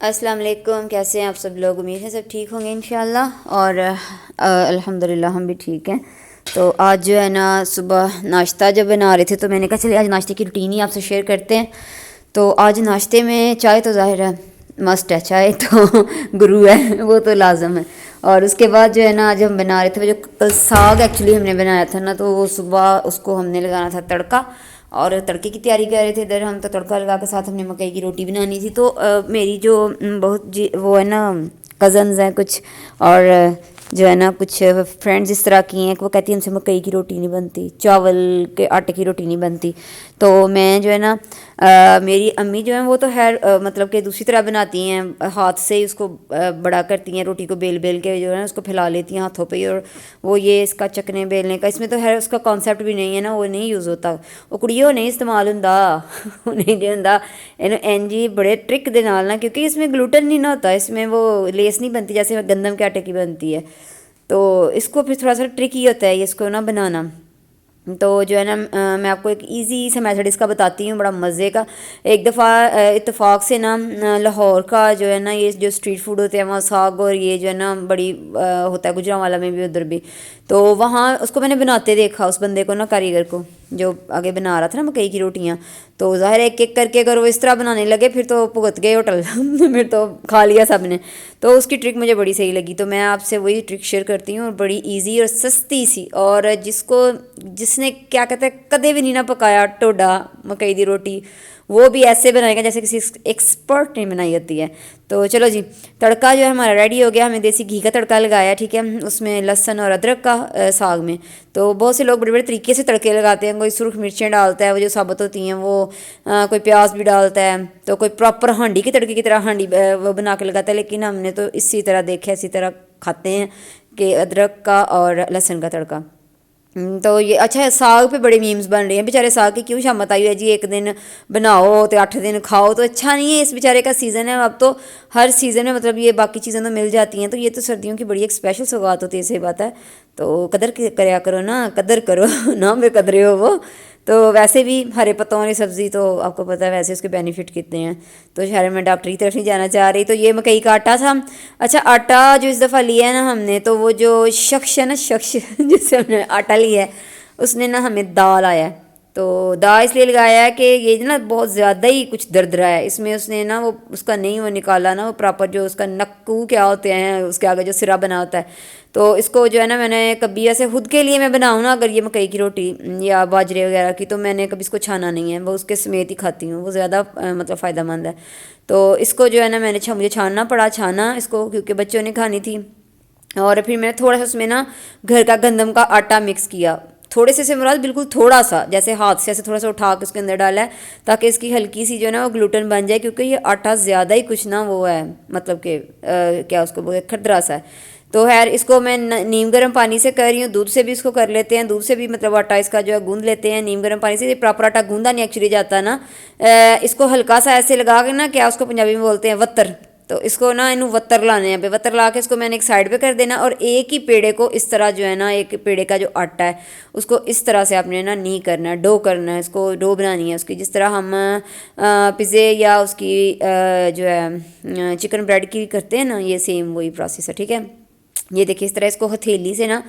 السلام علیکم، کیسے ہیں آپ سب لوگ؟ امید ہے سب ٹھیک ہوں گے انشاءاللہ، اور الحمدللہ ہم بھی ٹھیک ہیں۔ تو آج جو ہے نا صبح ناشتہ جب بنا رہے تھے تو میں نے کہا چلیے آج ناشتے کی روٹین ہی آپ سے شیئر کرتے ہیں۔ تو آج ناشتے میں چائے تو ظاہر ہے مسٹ ہے، چائے تو گرو ہے، وہ تو لازم ہے۔ اور اس کے بعد جو ہے نا آج ہم بنا رہے تھے، وہ جو کل ساگ ایکچولی ہم نے بنایا تھا نا، تو وہ صبح اس کو ہم نے لگانا تھا تڑکا، اور تڑکے کی تیاری کر رہے تھے ادھر ہم، تو تڑکا لگا کے ساتھ ہم نے مکئی کی روٹی بنانی تھی۔ تو میری جو بہت وہ ہے نا کزنز ہیں کچھ، اور جو ہے نا کچھ فرینڈز اس طرح کی ہیں کہ وہ کہتی ہیں ہم سے مکئی کی روٹی نہیں بنتی، چاول کے آٹے کی روٹی نہیں بنتی۔ تو میں جو ہے نا میری امی جو ہیں وہ تو خیر مطلب کہ دوسری طرح بناتی ہیں، ہاتھ سے ہی اس کو بڑا کرتی ہیں، روٹی کو بیل بیل کے جو ہے نا اس کو پھیلا لیتی ہیں ہاتھوں پہ ہی، اور وہ یہ اس کا چکنے بیلنے کا اس میں تو خیر اس کا کانسیپٹ بھی نہیں ہے نا، وہ نہیں یوز ہوتا، وہ کڑیوں نہیں استعمال ہوتا نہیں جو ہوں این جی بڑے ٹرک دے نال نا، کیونکہ اس میں گلوٹن نہیں نہ ہوتا، اس میں وہ لیس نہیں بنتی جیسے گندم کے آٹے کی بنتی ہے، تو اس کو پھر تھوڑا سا ٹرک ہی ہوتا ہے اس کو نا بنانا۔ تو جو ہے نا میں آپ کو ایک ایزی سا میتھڈ اس کا بتاتی ہوں، بڑا مزے کا۔ ایک دفعہ اتفاق سے نا لاہور کا جو ہے نا یہ جو اسٹریٹ فوڈ ہوتے ہیں وہاں ساگ، اور یہ جو ہے نا بڑی ہوتا ہے گجرانوالا میں بھی ادھر بھی، تو وہاں اس کو میں نے بناتے دیکھا اس بندے کو نا، کاریگر کو جو آگے بنا رہا تھا نا مکئی کی روٹیاں، تو ظاہر ایک ایک کر کے اگر وہ اس طرح بنانے لگے پھر تو بھگت گئے ہوٹل پھر تو کھا لیا سب نے۔ تو اس کی ٹرک مجھے بڑی صحیح لگی، تو میں آپ سے وہی ٹرک شیئر کرتی ہوں، اور بڑی ایزی اور سستی سی، اور جس نے کیا کہتے ہیں کدے بھی نہیں نہ پکایا ٹوڈا مکئی دی روٹی، وہ بھی ایسے بنائے گا جیسے کسی ایکسپرٹ نے بنائی ہوتی ہے۔ تو چلو جی، تڑکا جو ہے ہمارا ریڈی ہو گیا، ہمیں دیسی گھی کا تڑکا لگایا، ٹھیک ہے، اس میں لہسن اور ادرک کا ساگ میں۔ تو بہت سے لوگ بڑے بڑے طریقے سے تڑکے لگاتے ہیں، کوئی سرخ مرچیں ڈالتا ہے وہ جو ثابت ہوتی ہیں، وہ کوئی پیاز بھی ڈالتا ہے، تو کوئی پراپر ہانڈی کے تڑکے کی طرح ہانڈی وہ بنا کے لگاتا ہے، لیکن ہم نے تو اسی طرح دیکھا اسی طرح کھاتے ہیں کہ ادرک کا اور لہسن کا تڑکا۔ تو یہ اچھا ہے، ساگ پہ بڑے میمز بن رہے ہیں، بیچارے ساگ کی کیوں شامت آئی ہے جی، ایک دن بناؤ تو 8 دن کھاؤ، تو اچھا نہیں ہے، اس بیچارے کا سیزن ہے اب تو، ہر سیزن میں مطلب یہ باقی چیزیں تو مل جاتی ہیں، تو یہ تو سردیوں کی بڑی ایک اسپیشل سوغات ہوتی ہے، صحیح بات ہے، تو قدر کریا کرو نا، قدر کرو نہ بے قدرے ہو وہ۔ تو ویسے بھی ہرے پتوں والی سبزی تو آپ کو پتہ ہے ویسے اس کے بینیفٹ کتنے ہیں، تو شاید میں ڈاکٹری کی طرف نہیں جانا چاہ رہی۔ تو یہ مکئی کا آٹا تھا، اچھا آٹا جو اس دفعہ لیا ہے نا ہم نے، تو وہ جو شخص ہے نا، شخص جس سے ہم نے آٹا لیا ہے اس نے نا ہمیں دال آیا ہے، تو دال اس لیے لگایا ہے کہ یہ نا بہت زیادہ ہی کچھ درد رہا ہے اس میں، اس نے نا وہ اس کا نہیں وہ نکالا نا، وہ پراپر جو اس کا نکو کیا ہوتے ہیں اس کے آگے جو سرا بنا ہوتا ہے، تو اس کو جو ہے نا میں نے کبھی ایسے خود کے لیے میں بناؤں نا اگر یہ مکئی کی روٹی یا باجرے وغیرہ کی، تو میں نے کبھی اس کو چھانا نہیں ہے، وہ اس کے سمیت ہی کھاتی ہوں، وہ زیادہ مطلب فائدہ مند ہے۔ تو اس کو جو ہے نا میں نے مجھے چھاننا پڑا اس کو، کیونکہ بچوں نے کھانی تھی، اور پھر میں تھوڑا سا اس میں نا گھر کا گندم کا آٹا مکس کیا، تھوڑے سے مراد بالکل تھوڑا سا، جیسے ہاتھ سے ایسے تھوڑا سا اٹھا کے اس کے اندر ڈالا ہے تاکہ اس کی ہلکی سی جو ہے نا وہ گلوٹن بن جائے، کیونکہ یہ آٹا زیادہ ہی کچھ نا وہ ہے، مطلب کہ کیا اس کو بولتے ہیں، کھردرا سا ہے۔ تو خیر اس کو میں نیم گرم پانی سے کر رہی ہوں، دودھ سے بھی اس کو کر لیتے ہیں، دودھ سے بھی مطلب آٹا اس کا جو ہے گوندھ لیتے ہیں، نیم گرم پانی سے یہ پراپر آٹا گوندا نہیں ایکچولی جاتا نا، اس کو ہلکا سا ایسے لگا کے نا، کیا اس کو پنجابی میں بولتے ہیں وتر، تو اس کو نا انہوں وتر لانے ہیں، وتر لا کے اس کو میں نے ایک سائڈ پہ کر دینا، اور ایک ہی پیڑے کو اس طرح جو ہے نا، ایک پیڑے کا جو آٹا ہے اس کو اس طرح سے آپ نے نا نہیں کرنا ہے، ڈو کرنا ہے، اس کو ڈو بنانی ہے اس کی، جس طرح ہم پزے یا اس کی جو ہے چکن بریڈ کی کرتے ہیں نا، یہ سیم وہی پروسیس ہے، ٹھیک ہے۔ یہ دیکھیں اس طرح اس کو ہتھیلی سے نا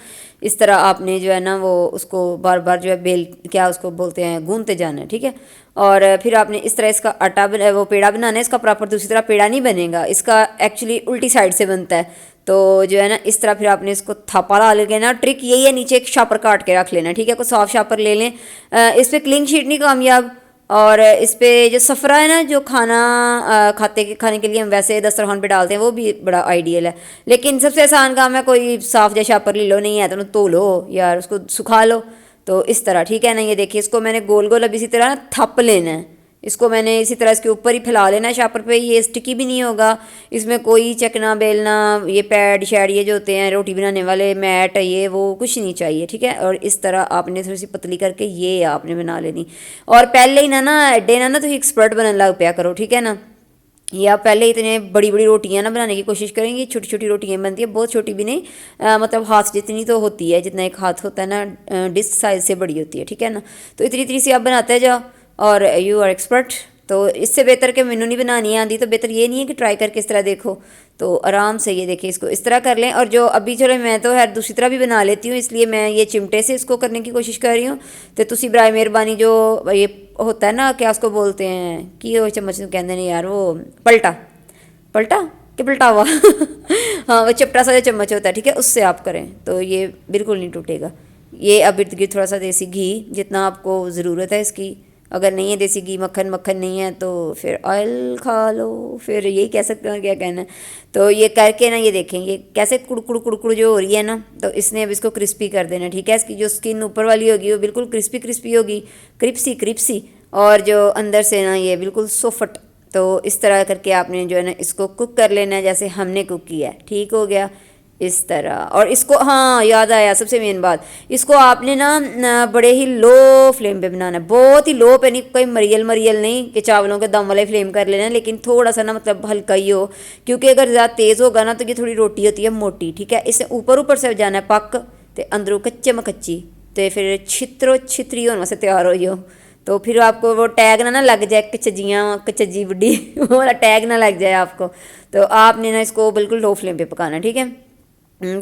اس طرح آپ نے جو ہے نا وہ اس کو بار بار جو ہے کیا اس کو بولتے ہیں گونتے جانا ہے، ٹھیک ہے، اور پھر آپ نے اس طرح اس کا آٹا وہ پیڑا بنانا ہے، اس کا پراپر دوسری طرح پیڑا نہیں بنے گا، اس کا ایکچولی الٹی سائڈ سے بنتا ہے، تو جو ہے نا اس طرح پھر آپ نے اس کو تھاپا لا لے نا، ٹرک یہی ہے نیچے ایک شاپر کاٹ کے رکھ لینا، ٹھیک ہے، کوئی صاف شاپر لے لیں، اس پہ کلنگ شیٹ نہیں کامیاب، اور اس پہ جو سفرہ ہے نا جو کھانے کے لیے ہم ویسے دسترخوان پہ ڈالتے ہیں وہ بھی بڑا آئیڈیل ہے، لیکن سب سے آسان کام ہے کوئی صاف جا شاپر لے لو، نہیں ہے تو دھو لو یا اس کو سکھا لو، تو اس طرح ٹھیک ہے نا۔ یہ دیکھیے اس کو میں نے گول گول اب اسی طرح تھپ لینا ہے، اس کو میں نے اسی طرح اس کے اوپر ہی پھیلا لینا ہے شاپر پہ، یہ اسٹکی بھی نہیں ہوگا، اس میں کوئی چکنا بیلنا یہ پیڈ شیڈ یہ جو ہوتے ہیں روٹی بنانے والے میٹ یہ وہ کچھ نہیں چاہیے، ٹھیک ہے، اور اس طرح آپ نے تھوڑی سی پتلی کر کے یہ آپ نے بنا لینی، اور پہلے ہی نا ایڈے نا تو ایکسپرٹ بننے لگ پیا کرو، ٹھیک ہے نا، یا پہلے اتنے بڑی بڑی روٹیاں نا بنانے کی کوشش کریں گی، چھوٹی چھوٹی روٹیاں بنتی ہیں، بہت چھوٹی بھی نہیں، مطلب ہاتھ جتنی تو ہوتی ہے، جتنا ایک ہاتھ ہوتا ہے نا ڈسک سائز سے بڑی ہوتی ہے، ٹھیک ہے نا، تو اتنی سی آپ بناتے جاؤ اور یو آر ایکسپرٹ، تو اس سے بہتر کہ مینو نہیں بنانی آتی تو بہتر یہ نہیں ہے کہ ٹرائی کر کے اس طرح دیکھو. تو آرام سے یہ دیکھیں اس کو اس طرح کر لیں. اور جو ابھی چلو میں تو خیر دوسری طرح بھی بنا لیتی ہوں، اس لیے میں یہ چمٹے سے اس کو کرنے کی کوشش کر رہی ہوں. تو تسی برائے مہربانی جو یہ ہوتا ہے نا، کیا اس کو بولتے ہیں کہ وہ چمچ کہتے ہیں یار، وہ پلٹا پلٹا کہ پلٹا ہوا ہاں وہ چپٹا سا جو چمچ ہوتا ہے، ٹھیک ہے، اس سے آپ کریں تو یہ بالکل نہیں ٹوٹے گا. یہ اب ارد گرد تھوڑا سا دیسی گھی جتنا آپ کو ضرورت ہے اس کی. اگر نہیں ہے دیسی گھی، مکھن نہیں ہے تو پھر آئل کھا لو، پھر یہی کہہ سکتے ہیں، کیا کہنا ہے. تو یہ کر کے نا، یہ دیکھیں یہ کیسے کڑکڑ کڑکڑ جو ہو رہی ہے نا، تو اس نے اب اس کو کرسپی کر دینا. ٹھیک ہے، اس کی جو اسکن اوپر والی ہوگی وہ بالکل کرسپی کرسپی ہوگی، کرپسی، اور جو اندر سے نا یہ بالکل سوفٹ. تو اس طرح کر کے آپ نے جو ہے نا اس کو کوک کر لینا ہے جیسے ہم نے کوک کیا ہے. ٹھیک ہو گیا اس طرح. اور اس کو ہاں یاد آیا سب سے مین بات، اس کو آپ نے نا بڑے ہی لو فلیم پہ بنانا ہے، بہت ہی لو پہ نہیں، کوئی مریل نہیں کہ چاولوں کے دم والے فلیم کر لینا ہے، لیکن تھوڑا سا نا مطلب ہلکا ہی ہو، کیونکہ اگر زیادہ تیز ہوگا نا تو یہ تھوڑی روٹی ہوتی ہے موٹی. ٹھیک ہے، اس سے اوپر سے جانا ہے پک، تو اندروں کچے مکچی، تو پھر چھتری ہونے سے تیار ہوئی ہو. تو پھر آپ کو وہ ٹیگ نہ لگ جائے کچجی بڈی وہ والا ٹیگ نہ لگ جائے آپ کو. تو آپ نے نا اس کو بالکل لو فلیم پہ پکانا ہے. ٹھیک ہے،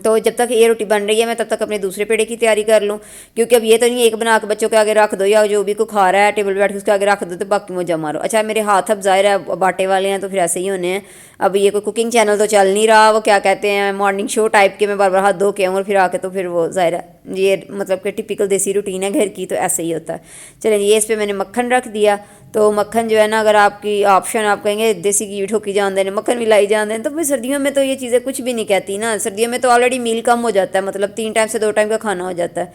تو جب تک یہ روٹی بن رہی ہے میں تب تک اپنے دوسرے پیڑے کی تیاری کر لوں، کیونکہ اب یہ تو نہیں ایک بنا کے بچوں کے آگے رکھ دو، یا جو بھی کو کھا رہا ہے ٹیبل پہ بیٹھ کے اس کے آگے رکھ دو تو باقی موجہ مارو. اچھا میرے ہاتھ اب ظاہر ہے باٹے والے ہیں تو پھر ایسے ہی ہونے ہیں. اب یہ کوئی کوکنگ چینل تو چل نہیں رہا، وہ کیا کہتے ہیں مارننگ شو ٹائپ کے، میں بار ہاتھ دھو کے آؤں اور پھر آ کے تو پھر وہ ظاہر ہے یہ مطلب کہ ٹپیکل دیسی روٹین ہے گھر کی، تو ایسے ہی ہوتا ہے. چلیں یہ اس پہ میں نے مکھن رکھ دیا. تو مکھن جو ہے نا، اگر آپ کی آپشن آپ کہیں گے دیسی گھی ٹھوکی جان دیں مکھن بھی لائی جان دیں، تو پھر سردیوں میں تو یہ چیزیں کچھ بھی نہیں کہتی نا. سردیوں میں تو آلریڈی میل کم ہو جاتا ہے، مطلب 3 ٹائم سے 2 ٹائم کا کھانا ہو جاتا ہے.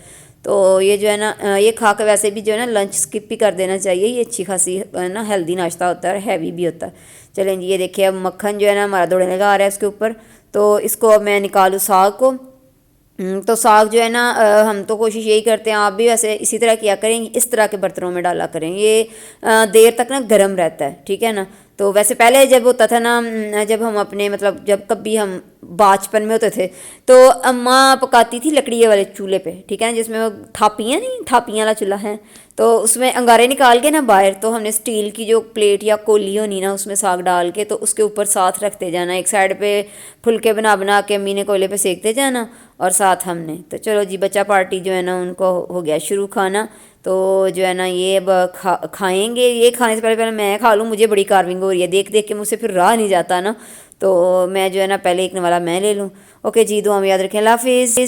تو یہ جو ہے نا یہ کھا کے ویسے بھی جو ہے نا لنچ اسکپ بھی کر دینا چاہیے. یہ اچھی خاصی نا ہیلدی ناشتہ ہوتا ہے اور ہیوی بھی ہوتا ہے. چلیں جی یہ دیکھیے اب مکھن جو ہے نا ہمارا دوڑنے لگا آ رہا ہے اس کے اوپر. تو اس کو اب میں نکالوں ساگ کو. تو ساگ جو ہے نا ہم تو کوشش یہی کرتے ہیں، آپ بھی ویسے اسی طرح کیا کریں، اس طرح کے برتنوں میں ڈالا کریں، یہ دیر تک نا گرم رہتا ہے. ٹھیک ہے نا. تو ویسے پہلے جب ہوتا تھا نا، جب ہم اپنے مطلب جب کبھی ہم بچپن میں ہوتے تھے تو اماں پکاتی تھی لکڑی والے چولہے پہ. ٹھیک ہے، جس میں وہ تھاپیاں نہیں، تھاپیاں والا چولہا ہے، تو اس میں انگارے نکال کے نا باہر، تو ہم نے اسٹیل کی جو پلیٹ یا کولی ہونی نا اس میں ساگ ڈال کے تو اس کے اوپر ساتھ رکھتے جانا، ایک سائڈ پہ پھلکے بنا کے امی نے کوئلے پہ سینکتے جانا اور ساتھ ہم نے. تو چلو جی بچہ پارٹی جو ہے نا ان کو ہو گیا شروع کھانا. تو جو ہے نا یہ اب کھائیں گے. یہ کھانے سے پہلے میں کھا لوں، مجھے بڑی کارونگ ہو رہی ہے، دیکھ کے مجھ سے پھر رہا نہیں جاتا نا. تو میں جو ہے نا پہلے ایک نوالا میں لے لوں. اوکے جی، دعا میں یاد رکھیں. اللہ حافظ.